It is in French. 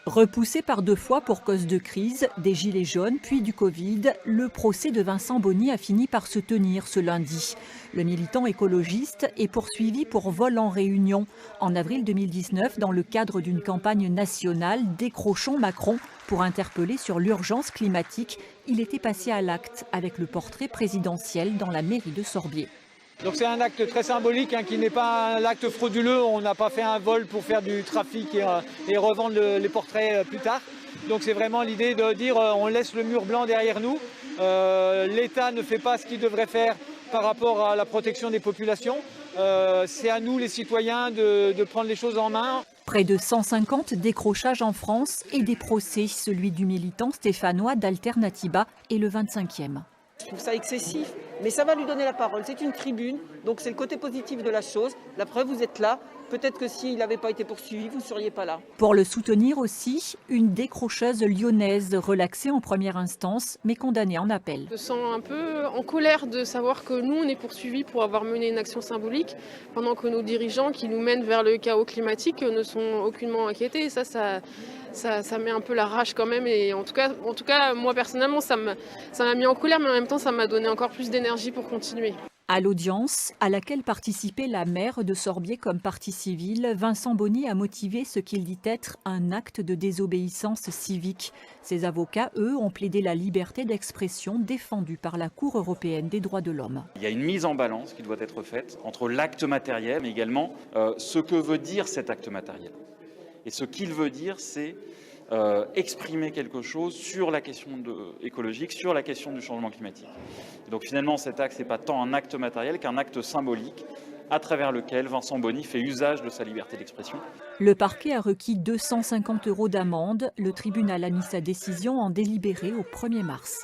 Repoussé par 2 fois pour cause de crise, des gilets jaunes puis du Covid, le procès de Vincent Bonny a fini par se tenir ce lundi. Le militant écologiste est poursuivi pour vol en réunion. En avril 2019, dans le cadre d'une campagne nationale Décrochons Macron pour interpeller sur l'urgence climatique, il était passé à l'acte avec le portrait présidentiel dans la mairie de Sorbier. Donc c'est un acte très symbolique qui n'est pas un acte frauduleux. On n'a pas fait un vol pour faire du trafic et revendre les portraits plus tard. Donc c'est vraiment l'idée de dire on laisse le mur blanc derrière nous. L'État ne fait pas ce qu'il devrait faire par rapport à la protection des populations. C'est à nous les citoyens de prendre les choses en main. Près de 150 décrochages en France et des procès, celui du militant stéphanois d'Alternativa est le 25e. Je trouve ça excessif, mais ça va lui donner la parole. C'est une tribune, donc c'est le côté positif de la chose. La preuve, vous êtes là. Peut-être que s'il n'avait pas été poursuivi, vous ne seriez pas là. Pour le soutenir aussi, une décrocheuse lyonnaise relaxée en première instance, mais condamnée en appel. Je me sens un peu en colère de savoir que nous, on est poursuivis pour avoir mené une action symbolique, pendant que nos dirigeants qui nous mènent vers le chaos climatique ne sont aucunement inquiétés. Ça met un peu la rage quand même. Et en tout cas, moi personnellement, ça m'a mis en colère, mais en même temps, ça m'a donné encore plus d'énergie pour continuer. À l'audience, à laquelle participait la maire de Sorbier comme partie civile, Vincent Bonny a motivé ce qu'il dit être un acte de désobéissance civique. Ses avocats, eux, ont plaidé la liberté d'expression défendue par la Cour européenne des droits de l'homme. Il y a une mise en balance qui doit être faite entre l'acte matériel, mais également ce que veut dire cet acte matériel. Et ce qu'il veut dire, c'est exprimer quelque chose sur la question écologique, sur la question du changement climatique. Et donc finalement, cet acte n'est pas tant un acte matériel qu'un acte symbolique à travers lequel Vincent Bonny fait usage de sa liberté d'expression. Le parquet a requis 250 € d'amende. Le tribunal a mis sa décision en délibéré au 1er mars.